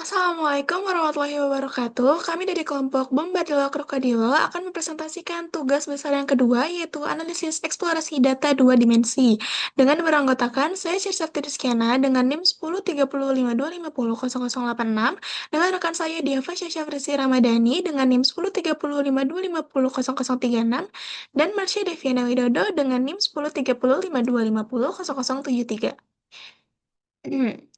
Assalamualaikum warahmatullahi wabarakatuh. Kami dari kelompok Bombardilo Krokodilo akan mempresentasikan tugas besar yang kedua, yaitu analisis eksplorasi data dua dimensi. Dengan beranggotakan saya Cirsakti Rizkyana dengan NIM 103052500086, dengan rekan saya Diava Syasha Frisi Ramadhani dengan NIM 103052500036, dan Marsha Deviana Widodo dengan NIM 103052500073.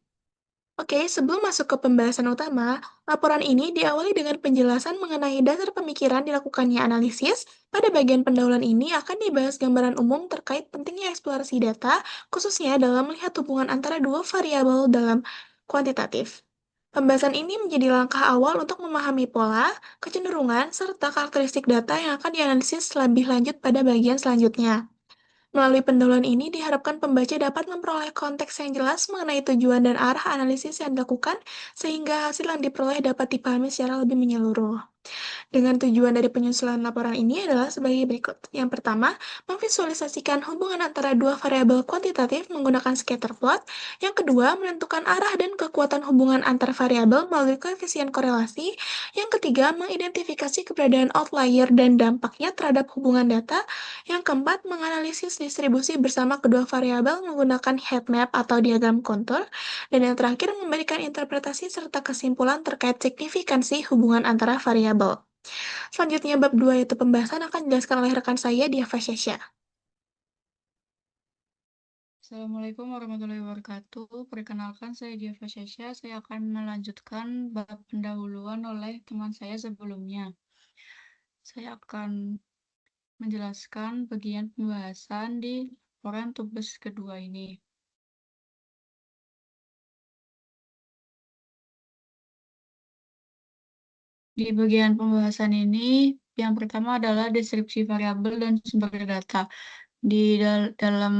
Oke, sebelum masuk ke pembahasan utama, laporan ini diawali dengan penjelasan mengenai dasar pemikiran dilakukannya analisis. Pada bagian pendahuluan ini akan dibahas gambaran umum terkait pentingnya eksplorasi data, khususnya dalam melihat hubungan antara dua variabel dalam kuantitatif. Pembahasan ini menjadi langkah awal untuk memahami pola, kecenderungan, serta karakteristik data yang akan dianalisis lebih lanjut pada bagian selanjutnya. Melalui pendahuluan ini diharapkan pembaca dapat memperoleh konteks yang jelas mengenai tujuan dan arah analisis yang dilakukan, sehingga hasil yang diperoleh dapat dipahami secara lebih menyeluruh. Dengan tujuan dari penyusunan laporan ini adalah sebagai berikut. Yang pertama, memvisualisasikan hubungan antara dua variabel kuantitatif menggunakan scatter plot. Yang kedua, menentukan arah dan kekuatan hubungan antar variabel melalui koefisien korelasi. Yang ketiga, mengidentifikasi keberadaan outlier dan dampaknya terhadap hubungan data. Yang keempat, menganalisis distribusi bersama kedua variabel menggunakan heat map atau diagram kontur. Dan yang terakhir, memberikan interpretasi serta kesimpulan terkait signifikansi hubungan antara variabel. Selanjutnya bab 2 yaitu pembahasan akan dijelaskan oleh rekan saya Diava Syasha. Assalamualaikum warahmatullahi wabarakatuh. Perkenalkan, saya Diava Syasha. Saya akan melanjutkan bab pendahuluan oleh teman saya sebelumnya. Saya akan menjelaskan bagian pembahasan di laporan tugas kedua ini. Di bagian pembahasan ini, yang pertama adalah deskripsi variabel dan sumber data. Di dalam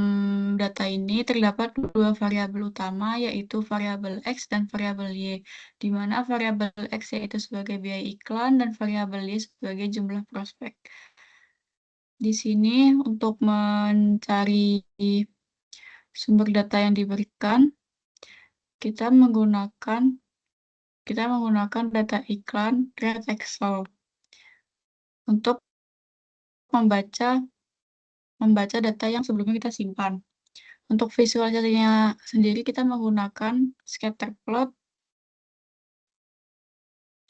data ini terdapat dua variabel utama, yaitu variabel X dan variabel Y, di mana variabel X yaitu sebagai biaya iklan dan variabel Y sebagai jumlah prospek. Di sini untuk mencari sumber data yang diberikan, kita menggunakan data iklan Red Excel untuk membaca data yang sebelumnya kita simpan. Untuk visualisasinya sendiri kita menggunakan scatter plot,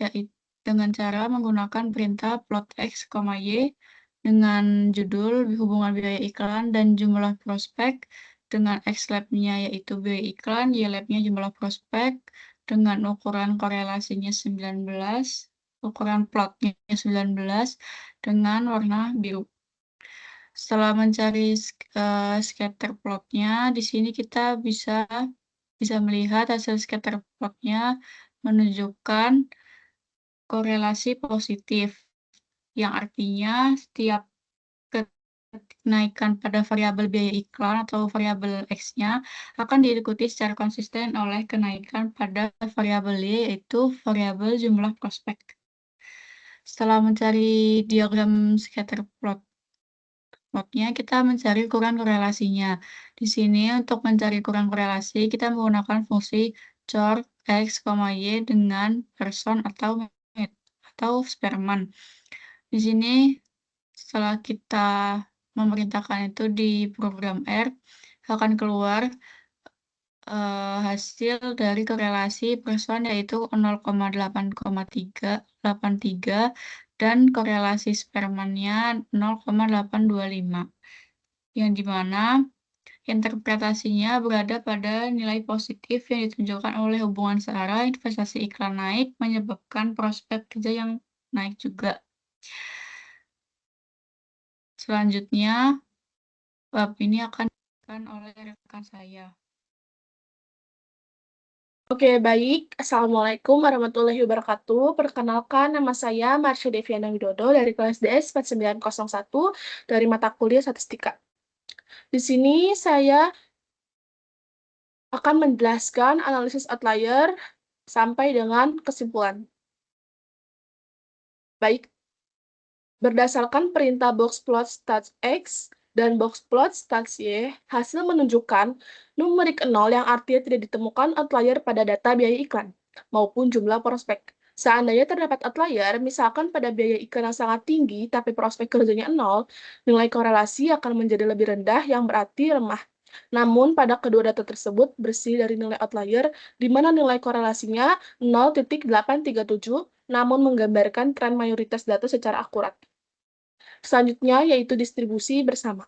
yaitu dengan cara menggunakan perintah plot X, Y dengan judul hubungan biaya iklan dan jumlah prospek, dengan X-lab-nya yaitu biaya iklan, Y-lab-nya jumlah prospek, dengan ukuran korelasinya 19, ukuran plotnya 19, dengan warna biru. Setelah mencari scatter plotnya, di sini kita bisa melihat hasil scatter plotnya menunjukkan korelasi positif, yang artinya setiap kenaikan pada variabel biaya iklan atau variabel X-nya akan diikuti secara konsisten oleh kenaikan pada variabel Y, yaitu variabel jumlah prospek. Setelah mencari diagram scatter plotnya, kita mencari ukuran korelasinya. Di sini untuk mencari ukuran korelasi, kita menggunakan fungsi chor X, Y dengan person atau Spearman. Di sini setelah kita memerintahkan itu di program R, akan keluar hasil dari korelasi person yaitu 0,883 dan korelasi Spearman-nya 0,825, yang dimana interpretasinya berada pada nilai positif yang ditunjukkan oleh hubungan searah investasi iklan naik menyebabkan prospek kerja yang naik juga. Selanjutnya, bab ini akan dijelaskan oleh rekan saya. Oke, baik. Assalamualaikum warahmatullahi wabarakatuh. Perkenalkan, nama saya Marsha Deviana Widodo dari kelas DS 4901 dari mata kuliah Statistika. Di sini saya akan menjelaskan analisis outlier sampai dengan kesimpulan. Baik, berdasarkan perintah boxplot stats X dan boxplot stats Y, hasil menunjukkan numerik 0 yang artinya tidak ditemukan outlier pada data biaya iklan. maupun jumlah prospek. Seandainya terdapat outlier, misalkan pada biaya iklan yang sangat tinggi tapi prospek kerjanya nol, nilai korelasi akan menjadi lebih rendah yang berarti lemah. Namun, pada kedua data tersebut bersih dari nilai outlier, di mana nilai korelasinya 0,837, namun menggambarkan tren mayoritas data secara akurat. Selanjutnya, yaitu distribusi bersama.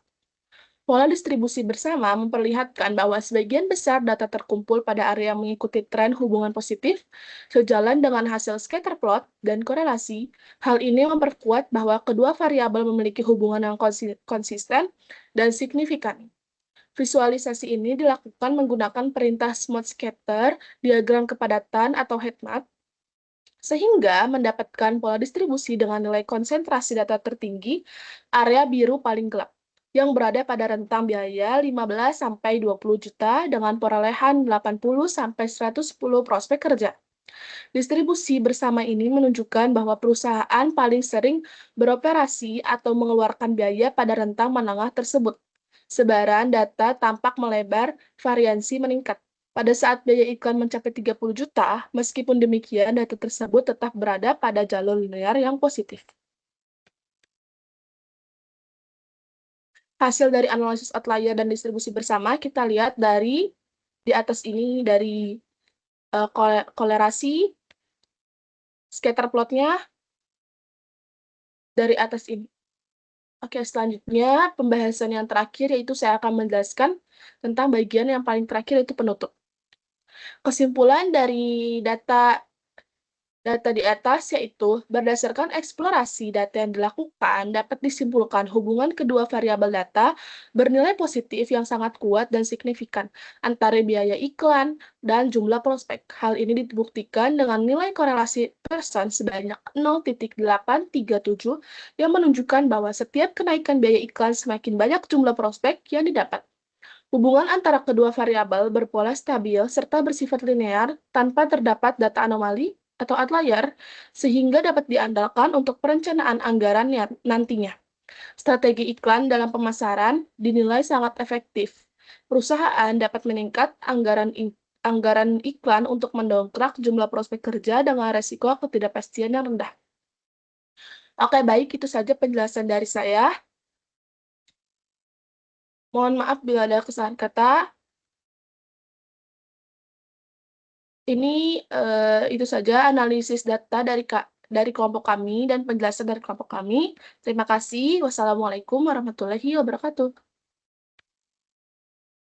Pola distribusi bersama memperlihatkan bahwa sebagian besar data terkumpul pada area yang mengikuti tren hubungan positif, sejalan dengan hasil scatter plot dan korelasi. Hal ini memperkuat bahwa kedua variabel memiliki hubungan yang konsisten dan signifikan. Visualisasi ini dilakukan menggunakan perintah smooth scatter, diagram kepadatan atau heat map, sehingga mendapatkan pola distribusi dengan nilai konsentrasi data tertinggi, area biru paling gelap, yang berada pada rentang biaya 15-20 juta dengan perolehan 80-110 prospek kerja. Distribusi bersama ini menunjukkan bahwa perusahaan paling sering beroperasi atau mengeluarkan biaya pada rentang menengah tersebut. Sebaran data tampak melebar, variansi meningkat. Pada saat biaya iklan mencapai 30 juta, meskipun demikian data tersebut tetap berada pada jalur linear yang positif. Hasil dari analisis outlier dan distribusi bersama kita lihat dari di atas ini dari kolerasi, scatter plotnya dari atas ini. Oke, selanjutnya pembahasan yang terakhir yaitu saya akan menjelaskan tentang bagian yang paling terakhir yaitu penutup. Kesimpulan dari data di atas yaitu berdasarkan eksplorasi data yang dilakukan dapat disimpulkan hubungan kedua variabel data bernilai positif yang sangat kuat dan signifikan antara biaya iklan dan jumlah prospek. Hal ini dibuktikan dengan nilai korelasi Pearson sebanyak 0,837 yang menunjukkan bahwa setiap kenaikan biaya iklan semakin banyak jumlah prospek yang didapat. Hubungan antara kedua variabel berpola stabil serta bersifat linear tanpa terdapat data anomali atau outlier, sehingga dapat diandalkan untuk perencanaan anggaran nantinya. Strategi iklan dalam pemasaran dinilai sangat efektif. Perusahaan dapat meningkat anggaran iklan untuk mendongkrak jumlah prospek kerja dengan resiko ketidakpastian yang rendah. Oke, baik, itu saja penjelasan dari saya. Mohon maaf bila ada kesalahan kata. Ini itu saja analisis data dari kelompok kami dan penjelasan dari kelompok kami. Terima kasih. Wassalamualaikum warahmatullahi wabarakatuh.